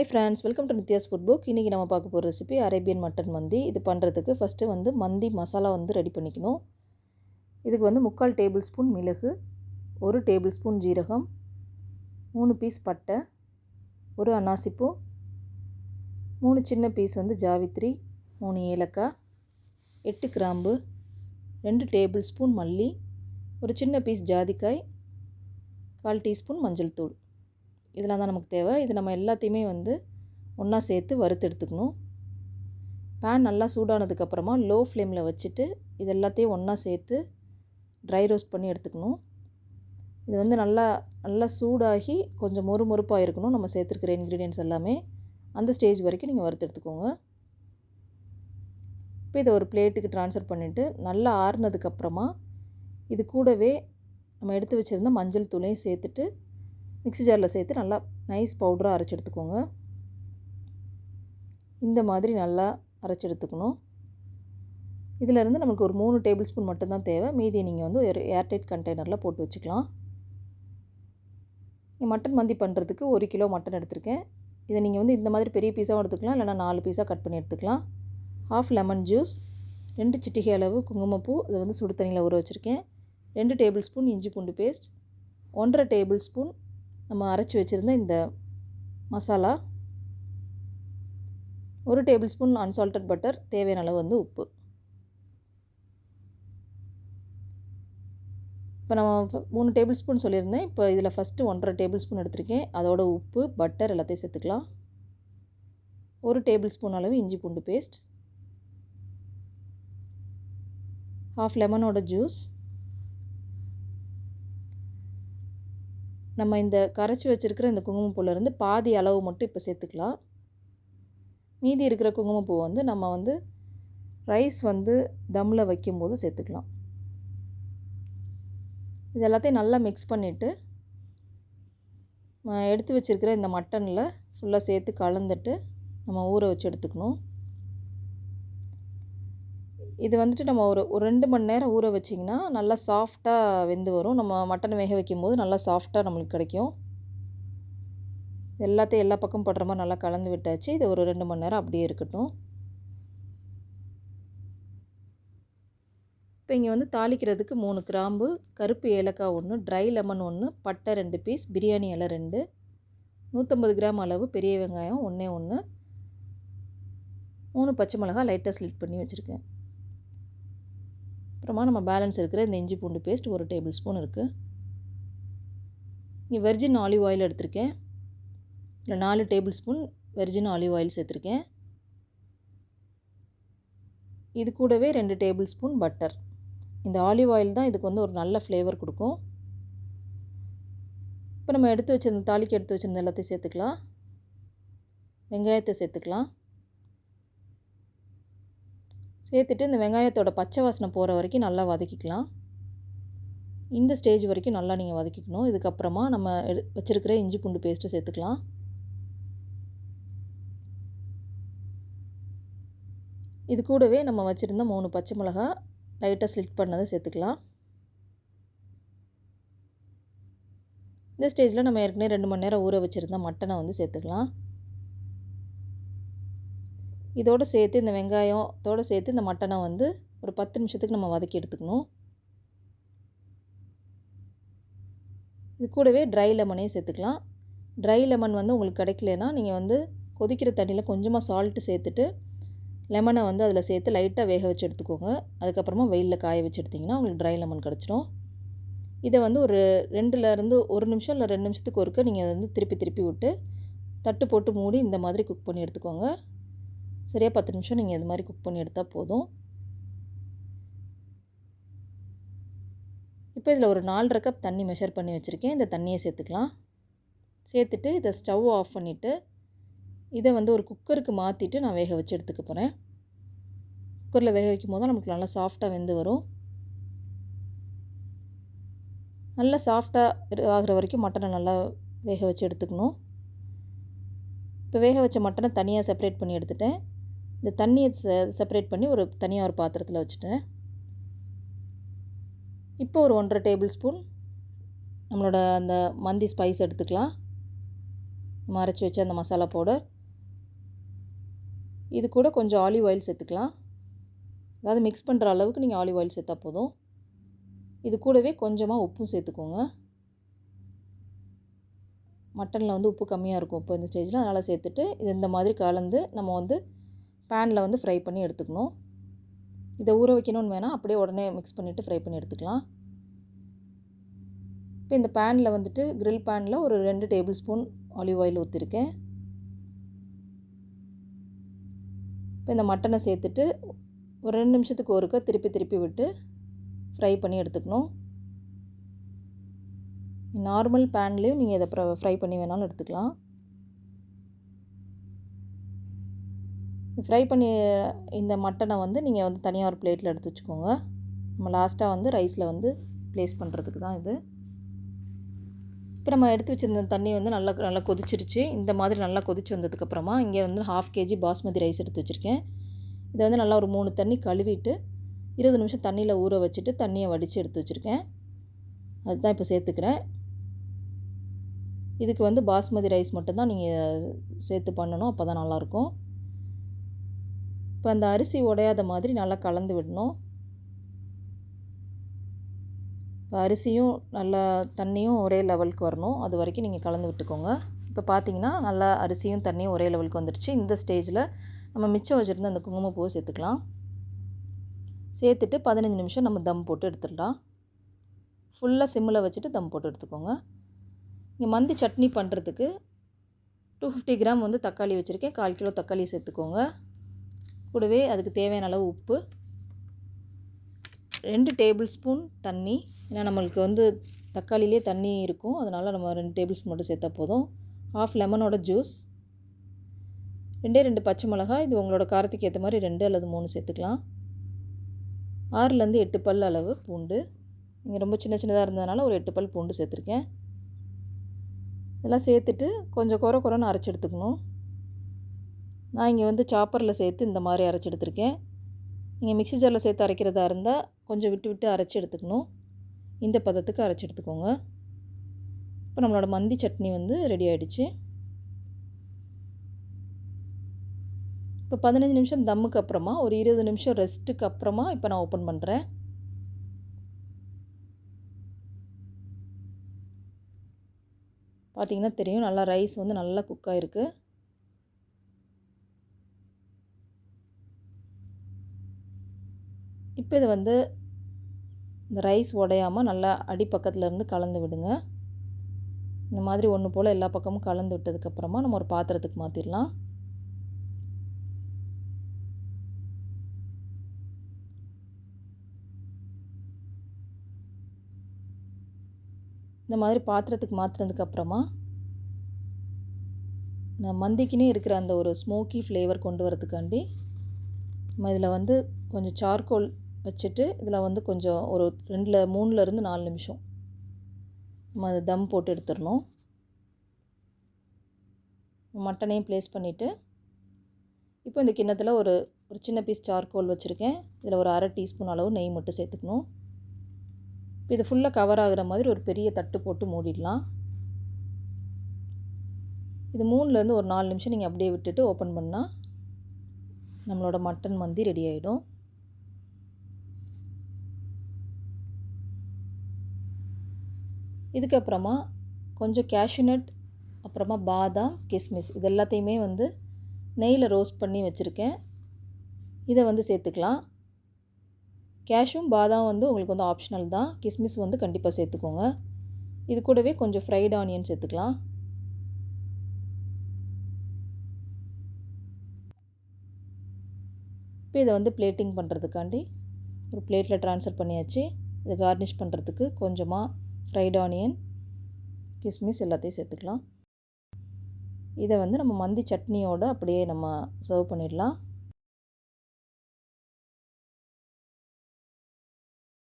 Friends, welcome to Nithya's food book. இன்றைக்கி நம்ம பார்க்க போகிற ரெசிபி அரேபியன் மட்டன் மந்தி. இது பண்ணுறதுக்கு ஃபஸ்ட்டு வந்து மந்தி மசாலா ரெடி பண்ணிக்கணும். இதுக்கு வந்து 3/4 டேபிள் ஸ்பூன் மிளகு, 1 டேபிள் ஸ்பூன் ஜீரகம், 3 பீஸ் பட்டை, 1 அன்னாசிப்பூ, 3 சின்ன பீஸ் வந்து ஜாவித்ரி, 3 ஏலக்காய், 8 கிராம்பு, 2 டேபிள் ஸ்பூன் மல்லி, ஒரு சின்ன பீஸ் ஜாதிக்காய், 1/4 டீஸ்பூன் மஞ்சள் தூள். இதெல்லாம் தான் நமக்கு தேவை. இது நம்ம எல்லாத்தையுமே வந்து ஒன்றா சேர்த்து வறுத்து எடுத்துக்கணும். பேன் நல்லா சூடானதுக்கப்புறமா லோ ஃப்ளேமில் வச்சுட்டு இது எல்லாத்தையும் ஒன்றா சேர்த்து ட்ரை ரோஸ்ட் பண்ணி எடுத்துக்கணும். இது வந்து நல்லா சூடாகி கொஞ்சம் மொறுமொறுப்பாக இருக்கணும். நம்ம சேர்த்துருக்கிற இன்க்ரீடியன்ட்ஸ் எல்லாமே அந்த ஸ்டேஜ் வரைக்கும் நீங்கள் வறுத்து எடுத்துக்கோங்க. இப்போ இதை ஒரு பிளேட்டுக்கு ட்ரான்ஸ்ஃபர் பண்ணிவிட்டு நல்லா ஆறுனதுக்கப்புறமா இது கூடவே நம்ம எடுத்து வச்சுருந்த மஞ்சள் தூளையும் சேர்த்துட்டு மிக்ஸி ஜாரில் சேர்த்து நல்லா நைஸ் பவுடராக அரைச்சி எடுத்துக்கோங்க. இந்த மாதிரி நல்லா அரைச்சி எடுத்துக்கணும். இதிலேருந்து நமக்கு ஒரு 3 டேபிள் ஸ்பூன் மட்டும்தான் தேவை. மீதி நீங்கள் வந்து ஒரு ஏர்டைட் கண்டெய்னரில் போட்டு வச்சுக்கலாம். மட்டன் மந்தி பண்ணுறதுக்கு 1 கிலோ மட்டன் எடுத்திருக்கேன். இதை நீங்கள் வந்து இந்த மாதிரி பெரிய பீஸாகவும் எடுத்துக்கலாம், இல்லைனா 4 பீஸாக கட் பண்ணி எடுத்துக்கலாம். 1/2 லெமன் ஜூஸ், 2 சிட்டிகை அளவு குங்குமப்பூ, அதை வந்து சுடு தண்ணியில் ஊற வச்சுருக்கேன். 2 டேபிள் ஸ்பூன் இஞ்சி பூண்டு பேஸ்ட், 1/2 டேபிள் ஸ்பூன் நம்ம அரைச்சி வச்சுருந்த இந்த masala, 1 table spoon unsalted butter, தேவையான அளவு வந்து உப்பு. இப்போ நம்ம 3 டேபிள் ஸ்பூன் சொல்லியிருந்தேன். இப்போ இதில் ஃபஸ்ட்டு 1/2 டேபிள் ஸ்பூன் எடுத்திருக்கேன். அதோட உப்பு, பட்டர் எல்லாத்தையும் சேர்த்துக்கலாம். 1 டேபிள் ஸ்பூன் அளவு இஞ்சி பூண்டு பேஸ்ட், 1/2 லெமனோட ஜூஸ், நம்ம இந்த கரைச்சி வச்சுருக்கிற இந்த குங்குமப்பூலேருந்து பாதி அளவு மட்டும் இப்போ சேர்த்துக்கலாம். மீதி இருக்கிற குங்குமப்பூ வந்து நம்ம வந்து ரைஸ் வந்து தம்மில் வைக்கும்போது சேர்த்துக்கலாம். இது எல்லாத்தையும் நல்லா மிக்ஸ் பண்ணிவிட்டு எடுத்து வச்சுருக்கிற இந்த மட்டனில் ஃபுல்லாக சேர்த்து கலந்துட்டு நம்ம ஊற வச்சு எடுத்துக்கணும். இது வந்துட்டு நம்ம ஒரு 2 மணி நேரம் ஊற வச்சிங்கன்னா நல்லா சாஃப்டாக வெந்து வரும். நம்ம மட்டன் வேக வைக்கும்போது நல்லா சாஃப்டாக நம்மளுக்கு கிடைக்கும். எல்லாத்தையும் எல்லா பக்கம் படுற மாதிரி நல்லா கலந்து விட்டாச்சு. இது ஒரு 2 மணி நேரம் அப்படியே இருக்கட்டும். இப்போ இங்கே வந்து தாளிக்கிறதுக்கு 3 கிராம்பு, கருப்பு ஏலக்காய் 1, ட்ரை லெமன் 1, பட்டை 2 பீஸ், பிரியாணி இலை 2, 150 கிராம் அளவு பெரிய வெங்காயம் 1, 3 பச்சை மிளகாய் லைட்டாக ஸ்லிட் பண்ணி வச்சுருக்கேன். அப்புறமா நம்ம பேலன்ஸ் இருக்கிற இந்த இஞ்சி பூண்டு பேஸ்ட் 1 டேபிள் ஸ்பூன் இருக்குது. இங்கே வெர்ஜின் ஆலிவ் ஆயில் எடுத்திருக்கேன். இல்லை 4 table spoon virgin olive oil சேர்த்துருக்கேன். இது கூடவே 2 டேபிள் ஸ்பூன் பட்டர். இந்த ஆலிவ் ஆயில் தான் இதுக்கு வந்து ஒரு நல்ல ஃப்ளேவர் கொடுக்கும். இப்போ நம்ம எடுத்து வச்சுருந்த எல்லாத்தையும் சேர்த்துக்கலாம். வெங்காயத்தை சேர்த்துக்கலாம். சேர்த்துட்டு இந்த வெங்காயத்தோட பச்சை வாசனை போகிற வரைக்கும் நல்லா வதக்கிக்கலாம். இந்த ஸ்டேஜ் வரைக்கும் நல்லா நீங்கள் வதக்கிக்கணும். இதுக்கப்புறமா நம்ம வச்சுருக்கிற இஞ்சி பூண்டு பேஸ்ட்டு சேர்த்துக்கலாம். இது கூடவே நம்ம வச்சுருந்த 3 பச்சை மிளகாய் லைட்டாக ஸ்லிட் பண்ணதை சேர்த்துக்கலாம். இந்த ஸ்டேஜில் நம்ம ஏற்கனவே 2 மணி நேரம் ஊற வச்சுருந்த மட்டனை வந்து சேர்த்துக்கலாம். இதோடு சேர்த்து இந்த வெங்காயத்தோடு சேர்த்து இந்த மட்டனை வந்து ஒரு 10 நிமிஷத்துக்கு நம்ம வதக்கி எடுத்துக்கணும். இது கூடவே ட்ரை லெமனையும் சேர்த்துக்கலாம். ட்ரை லெமன் வந்து உங்களுக்கு கிடைக்கலனா நீங்கள் வந்து கொதிக்கிற தண்ணியில் கொஞ்சமாக சால்ட்டு சேர்த்துட்டு லெமனை வந்து அதில் சேர்த்து லைட்டாக வேக வச்சு எடுத்துக்கோங்க. அதுக்கப்புறமா வெயிலில் காய வச்சு எடுத்திங்கன்னா உங்களுக்கு ட்ரை லெமன் கிடச்சிடும். இதை வந்து ஒரு 2லேருந்து 1 நிமிஷம் இல்லை 2 நிமிஷத்துக்கு ஒருக்க நீங்கள் வந்து திருப்பி விட்டு தட்டு போட்டு மூடி இந்த மாதிரி குக் பண்ணி எடுத்துக்கோங்க. சரியாக 10 நிமிஷம் நீங்கள் இது மாதிரி குக் பண்ணி எடுத்தால் போதும். இப்போ இதில் ஒரு 4½ கப் தண்ணி மெஷர் பண்ணி வச்சுருக்கேன். இந்த தண்ணியை சேர்த்துக்கலாம். சேர்த்துட்டு இதை ஸ்டவ் ஆஃப் பண்ணிவிட்டு இதை வந்து ஒரு குக்கருக்கு மாற்றிட்டு நான் வேக வச்சு எடுத்துக்க போகிறேன். குக்கரில் வேக வைக்கும் போது தான் நமக்கு நல்லா சாஃப்டாக வெந்து வரும். நல்லா சாஃப்டாக ஆகிற வரைக்கும் மட்டனை நல்லா வேக வச்சு எடுத்துக்கணும். இப்போ வேக வச்ச மட்டனை தனியாக செப்பரேட் பண்ணி எடுத்துட்டேன். இந்த தண்ணியை செப்பரேட் பண்ணி தனியாக ஒரு பாத்திரத்தில் வச்சுட்டேன். இப்போ ஒரு 1½ டேபிள் ஸ்பூன் நம்மளோட அந்த மந்தி ஸ்பைஸ் எடுத்துக்கலாம். நம்ம அரைச்சி வச்ச அந்த மசாலா பவுடர், இது கூட கொஞ்சம் ஆலிவ் ஆயில் சேர்த்துக்கலாம். அதாவது மிக்ஸ் பண்ணுற அளவுக்கு நீங்கள் ஆலிவ் ஆயில் சேர்த்தா போதும். இது கூடவே கொஞ்சமாக உப்பும் சேர்த்துக்கோங்க. மட்டனில் வந்து உப்பு கம்மியாக இருக்கும் இப்போ இந்த ஸ்டேஜில், அதனால் சேர்த்துட்டு இது இந்த மாதிரி கலந்து நம்ம வந்து பேனில் வந்து ஃப்ரை பண்ணி எடுத்துக்கணும். இதை ஊற வைக்கணும்னு வேணால் அப்படியே உடனே மிக்ஸ் பண்ணிவிட்டு ஃப்ரை பண்ணி எடுத்துக்கலாம். இப்போ இந்த பேனில் வந்துட்டு கிரில் பேனில் ஒரு 2 டேபிள் ஸ்பூன் ஆலிவ் ஆயில் ஊற்றிருக்கேன். இப்போ இந்த மட்டனை சேர்த்துட்டு ஒரு 2 நிமிஷத்துக்கு ஒருக்க திருப்பி விட்டு ஃப்ரை பண்ணி எடுத்துக்கணும். நார்மல் பேன்லேயும் நீங்கள் இதை ஃப்ரை பண்ணி வேணாலும் எடுத்துக்கலாம். ஃப்ரை பண்ணி இந்த மட்டனை வந்து நீங்கள் வந்து தனியாக ஒரு பிளேட்டில் எடுத்து வச்சுக்கோங்க. நம்ம லாஸ்ட்டாக வந்து ரைஸில் வந்து ப்ளேஸ் பண்ணுறதுக்கு தான் இது. இப்போ நம்ம எடுத்து வச்சுருந்த தண்ணி வந்து நல்லா கொதிச்சிருச்சு. இந்த மாதிரி நல்லா கொதிச்சு வந்ததுக்கப்புறமா இங்கே வந்து 1/2 kg பாஸ்மதி ரைஸ் எடுத்து வச்சுருக்கேன். இதை வந்து நல்லா ஒரு 3 தண்ணி கழுவிட்டு 20 நிமிஷம் தண்ணியில் ஊற வச்சுட்டு தண்ணியை வடித்து எடுத்து வச்சுருக்கேன். அதுதான் இப்போ சேர்த்துக்கிறேன். இதுக்கு வந்து பாஸ்மதி ரைஸ் மட்டும்தான் நீங்கள் சேர்த்து பண்ணணும், அப்போ தான் நல்லாயிருக்கும். இப்போ அந்த அரிசி உடையாத மாதிரி நல்லா கலந்து விடணும். இப்போ அரிசியும் நல்லா தண்ணியும் ஒரே லெவலுக்கு வரணும், அது வரைக்கும் நீங்கள் கலந்து விட்டுக்கோங்க. இப்போ பார்த்தீங்கன்னா நல்லா அரிசியும் தண்ணியும் ஒரே லெவலுக்கு வந்துடுச்சு. இந்த ஸ்டேஜில் நம்ம மிச்சம் வச்சுருந்த அந்த குங்குமப்பூவை சேர்த்துக்கலாம். சேர்த்துட்டு 15 நிமிஷம் நம்ம தம் போட்டு எடுத்துடலாம். ஃபுல்லாக சிம்மில் வச்சுட்டு தம் போட்டு எடுத்துக்கோங்க. இங்கே மந்தி சட்னி பண்ணுறதுக்கு 250 கிராம் வந்து தக்காளி வச்சுருக்கேன். 1/4 கிலோ தக்காளி சேர்த்துக்கோங்க. கூடவே அதுக்கு தேவையான அளவு உப்பு, 2 டேபிள் ஸ்பூன் தண்ணி. ஏன்னா நம்மளுக்கு வந்து தக்காளிலே தண்ணி இருக்கும், அதனால் நம்ம 2 டேபிள் ஸ்பூன் மட்டும் சேர்த்தா போதும். 1/2 லெமனோட ஜூஸ், 2 பச்சை மிளகாய். இது உங்களோட காரத்துக்கு ஏற்ற மாதிரி 2 அல்லது 3 சேர்த்துக்கலாம். 6லேருந்து 8 பல் அளவு பூண்டு. நீங்கள் ரொம்ப சின்னதாக இருந்ததுனால ஒரு 8 பல் பூண்டு சேர்த்துருக்கேன். இதெல்லாம் சேர்த்துட்டு கொஞ்சம் குறைன்னு அரைச்சி எடுத்துக்கணும். நான் இங்கே வந்து சாப்பரில் சேர்த்து இந்த மாதிரி அரைச்சி எடுத்துருக்கேன். நீங்கள் மிக்ஸி ஜாரில் சேர்த்து அரைக்கிறதா இருந்தால் கொஞ்சம் விட்டு அரைச்சி எடுத்துக்கணும். இந்த பதத்துக்கு அரைச்சி எடுத்துக்கோங்க. இப்போ நம்மளோட மந்தி சட்னி வந்து ரெடி ஆகிடுச்சு. இப்போ 15 நிமிஷம் தம்முக்கு அப்புறமா ஒரு 20 நிமிஷம் ரெஸ்ட்டுக்கு அப்புறமா இப்போ நான் ஓப்பன் பண்ணுறேன். பார்த்தீங்கன்னா தெரியும், நல்லா ரைஸ் வந்து நல்லா குக் ஆகிருக்கு. இப்போ இதை வந்து இந்த ரைஸ் உடையாமல் நல்லா அடிப்பக்கத்தில் இருந்து கலந்து விடுங்க. இந்த மாதிரி ஒன்று போல் எல்லா பக்கமும் கலந்து விட்டதுக்கப்புறமா நம்ம ஒரு பாத்திரத்துக்கு மாற்றிடலாம். இந்த மாதிரி பாத்திரத்துக்கு மாற்றினதுக்கப்புறமா நான் மந்திக்குன்னே இருக்கிற அந்த ஒரு ஸ்மோக்கி ஃப்ளேவர் கொண்டு வரதுக்காண்டி நம்ம இதில் வந்து கொஞ்சம் சார்கோல் வச்சுட்டு இதில் வந்து கொஞ்சம் ஒரு 3லேருந்து 4 நிமிஷம் நம்ம அதை தம் போட்டு எடுத்துடணும். மட்டனையும் ப்ளேஸ் பண்ணிவிட்டு இப்போ இந்த கிண்ணத்தில் ஒரு சின்ன பீஸ் சார்கோல் வச்சுருக்கேன். இதில் ஒரு 1/2 டீஸ்பூன் அளவு நெய் மட்டும் சேர்த்துக்கணும். இப்போ இது ஃபுல்லாக கவர் ஆகிற மாதிரி ஒரு பெரிய தட்டு போட்டு மூடிடலாம். இது 3லேருந்து ஒரு 4 நிமிஷம் நீங்கள் அப்படியே விட்டுட்டு ஓப்பன் பண்ணால் நம்மளோட மட்டன் மந்தி ரெடி ஆகிடும். இதுக்கப்புறமா கொஞ்சம் கேஷ்யூநட், அப்புறமா பாதாம், கிஸ்மிஸ் இது எல்லாத்தையுமே வந்து நெய்யில் ரோஸ்ட் பண்ணி வச்சுருக்கேன். இதை வந்து சேர்த்துக்கலாம். கேஷ்யூம் பாதாம் வந்து உங்களுக்கு வந்து ஆப்ஷனல் தான். கிஸ்மிஸ் வந்து கண்டிப்பாக சேர்த்துக்கோங்க. இது கூடவே கொஞ்சம் ஃப்ரைட் ஆனியன் சேர்த்துக்கலாம். இப்போ இதை வந்து பிளேட்டிங் பண்ணுறதுக்காண்டி ஒரு பிளேட்டில் ட்ரான்ஸ்ஃபர் பண்ணியாச்சு. இதை கார்னிஷ் பண்ணுறதுக்கு கொஞ்சமாக ஃப்ரைட் ஆனியன், கிஸ்மிஸ் எல்லாத்தையும் சேர்த்துக்கலாம். இதை வந்து நம்ம மந்தி சட்னியோடு அப்படியே நம்ம சர்வ் பண்ணிடலாம்.